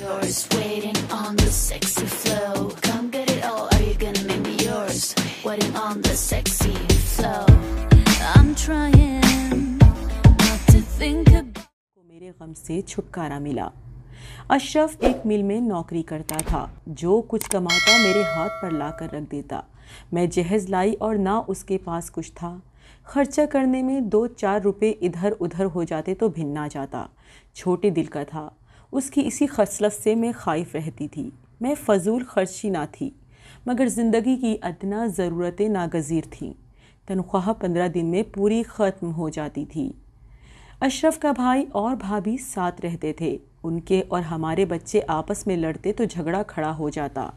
yours, waiting on the sexy flow. Come get it all, are you gonna make me yours? Waiting on the sexy flow. I'm trying not to think about. मेरे गम से छुटकारा मिला। अशरफ एक मिल में नौकरी करता था। जो कुछ कमाता मेरे हाथ पर ला कर रख देता। मैं जहेज लाई और ना उसके पास कुछ था। खर्चा करने में 2-4 रुपए इधर उधर हो जाते तो भिन्ना जाता। छोटे दिल का था। उसकी इसी खसलत से मैं खाइफ रहती थी। मैं फजूल खर्ची ना थी, मगर ज़िंदगी की अदना ज़रूरतें नागज़ीर थीं। तनख्वाह 15 दिन में पूरी ख़त्म हो जाती थी। अशरफ का भाई और भाभी साथ रहते थे। उनके और हमारे बच्चे आपस में लड़ते तो झगड़ा खड़ा हो जाता।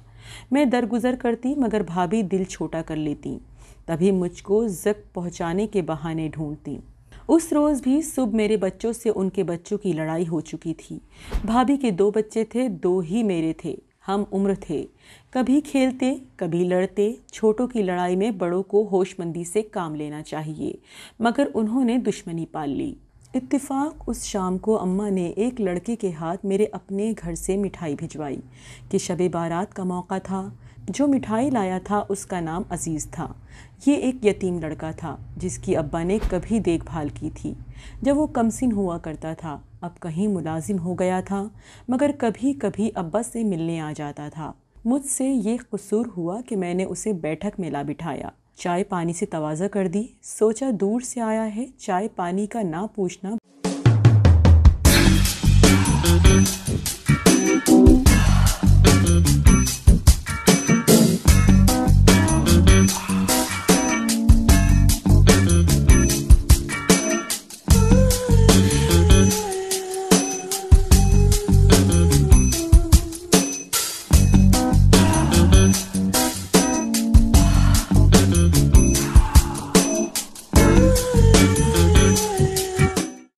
मैं दरगुजर करती, मगर भाभी दिल छोटा कर लेती। तभी मुझको ज़ख्म पहुंचाने के बहाने ढूंढती। उस रोज़ भी सुबह मेरे बच्चों से उनके बच्चों की लड़ाई हो चुकी थी। भाभी के 2 बच्चे थे, 2 ही मेरे थे। हम उम्र थे, कभी खेलते कभी लड़ते। छोटों की लड़ाई में बड़ों को होशमंदी से काम लेना चाहिए, मगर उन्होंने दुश्मनी पाल ली। इत्तेफाक उस शाम को अम्मा ने एक लड़के के हाथ मेरे अपने घर से मिठाई भिजवाई कि शब बारात का मौका था। जो मिठाई लाया था उसका नाम अजीज़ था। ये एक यतीम लड़का था जिसकी अब्बा ने कभी देखभाल की थी जब वो कमसिन हुआ करता था। अब कहीं मुलाजिम हो गया था, मगर कभी कभी अब्बा से मिलने आ जाता था। मुझसे ये कसूर हुआ कि मैंने उसे बैठक में ला बिठाया, चाय पानी से तवाज़ा कर दी। सोचा दूर से आया है, चाय पानी का ना पूछना।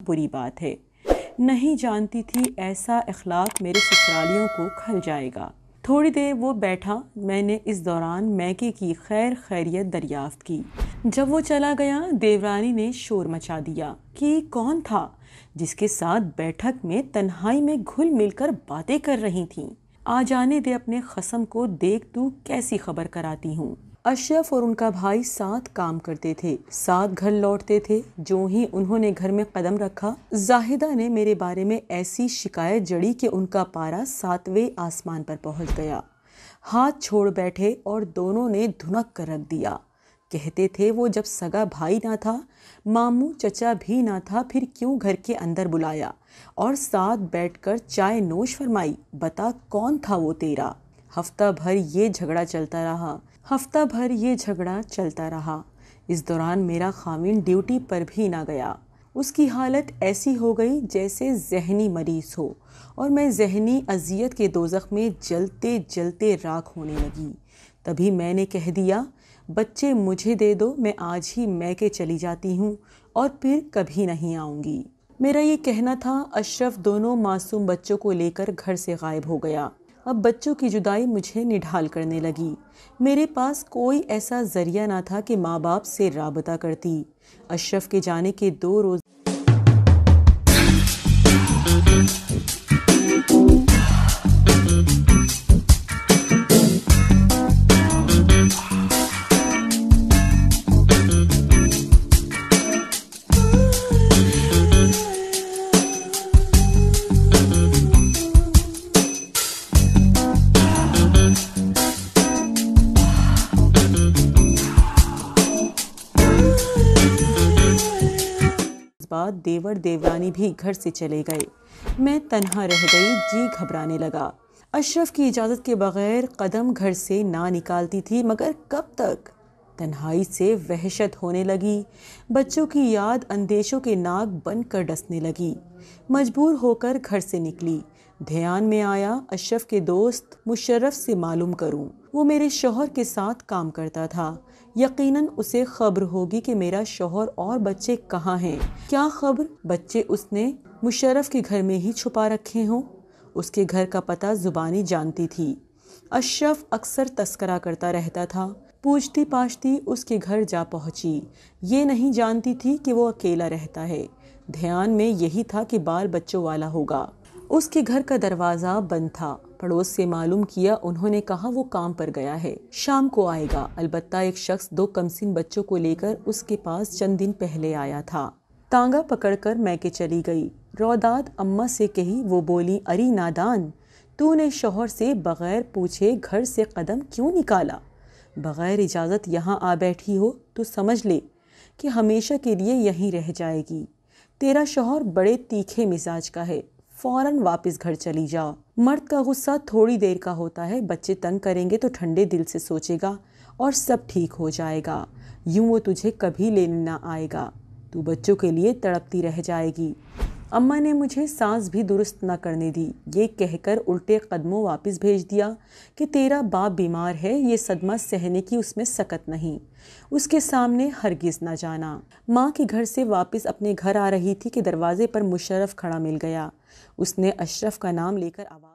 बुरी बात है, नहीं जानती थी ऐसा इखलाक मेरे ससुरालियों को खल जाएगा। थोड़ी देर वो बैठा। मैंने इस दौरान मैके की खैरियत दरियाफ्त की। जब वो चला गया, देवरानी ने शोर मचा दिया कि कौन था जिसके साथ बैठक में तन्हाई में घुल मिलकर बातें कर रही थीं। आ जाने दे अपने खसम को, देख तू कैसी खबर कराती हूँ। अशरफ और उनका भाई साथ काम करते थे, साथ घर लौटते थे। जो ही उन्होंने घर में कदम रखा, जाहिदा ने मेरे बारे में ऐसी शिकायत जड़ी कि उनका पारा 7वें आसमान पर पहुंच गया। हाथ छोड़ बैठे और दोनों ने धुनक कर रख दिया। कहते थे वो जब सगा भाई ना था, मामू चचा भी ना था, फिर क्यों घर के अंदर बुलाया और साथ बैठकर चाय नोश फरमाई। बता कौन था वो तेरा। हफ्ता भर ये झगड़ा चलता रहा। इस दौरान मेरा खाविन ड्यूटी पर भी ना गया। उसकी हालत ऐसी हो गई जैसे जहनी मरीज हो, और मैं जहनी अजियत के दोज़ख में जलते जलते राख होने लगी। तभी मैंने कह दिया, बच्चे मुझे दे दो, मैं आज ही मैके चली जाती हूँ और फिर कभी नहीं आऊँगी। मेरा ये कहना था। अशरफ दोनों मासूम बच्चों को लेकर घर से गायब हो गया। अब बच्चों की जुदाई मुझे निढाल करने लगी। मेरे पास कोई ऐसा जरिया ना था कि माँ बाप से राबता करती। अशरफ के जाने के 2 रोज बाद देवर देवरानी भी घर से चले गए। मैं तन्हा रह गई, जी घबराने लगा। अशरफ की इजाज़त के बगैर कदम घर से ना निकालती थी, मगर कब तक। तन्हाई से वहशत होने लगी। बच्चों की याद अंदेशों के नाग बनकर डसने लगी। मजबूर होकर घर से निकली। ध्यान में आया अशरफ के दोस्त मुशर्रफ से मालूम करूं। वो मेरे शौहर के साथ काम करता था। यकीनन उसे खबर होगी कि मेरा शौहर और बच्चे कहाँ हैं। क्या खबर बच्चे उसने मुशर्रफ के घर में ही छुपा रखे हों। उसके घर का पता जुबानी जानती थी। अशरफ अक्सर तस्करा करता रहता था। पूछती पाछती उसके घर जा पहुंची। ये नहीं जानती थी कि वो अकेला रहता है। ध्यान में यही था कि बाल बच्चों वाला होगा। اس کے گھر کا دروازہ بند تھا۔ پڑوس سے معلوم کیا، انہوں نے کہا وہ کام پر گیا ہے، شام کو آئے گا۔ البتہ ایک شخص 2 کمسن بچوں کو لے کر اس کے پاس چند دن پہلے آیا تھا۔ تانگا پکڑ کر میکے چلی گئی۔ روداد اماں سے کہی۔ وہ بولی، اری نادان، تو نے شوہر سے بغیر پوچھے گھر سے قدم کیوں نکالا؟ بغیر اجازت یہاں آ بیٹھی ہو تو سمجھ لے کہ ہمیشہ کے لیے یہیں رہ جائے گی۔ تیرا شوہر بڑے تیکھے مزاج کا ہے، فوراً واپس گھر چلی جاؤ۔ مرد کا غصہ تھوڑی دیر کا ہوتا ہے، بچے تنگ کریں گے تو ٹھنڈے دل سے سوچے گا اور سب ٹھیک ہو جائے گا۔ یوں وہ تجھے کبھی لینے نہ آئے گا، تو بچوں کے لیے تڑپتی رہ جائے گی۔ اماں نے مجھے سانس بھی درست نہ کرنے دی، یہ کہہ کر الٹے قدموں واپس بھیج دیا کہ تیرا باپ بیمار ہے، یہ صدمہ سہنے کی اس میں سکت نہیں، اس کے سامنے ہرگز نہ جانا۔ ماں کے گھر سے واپس اپنے گھر آ رہی تھی کہ دروازے پر مشرف کھڑا مل گیا۔ اس نے اشرف کا نام لے کر آواز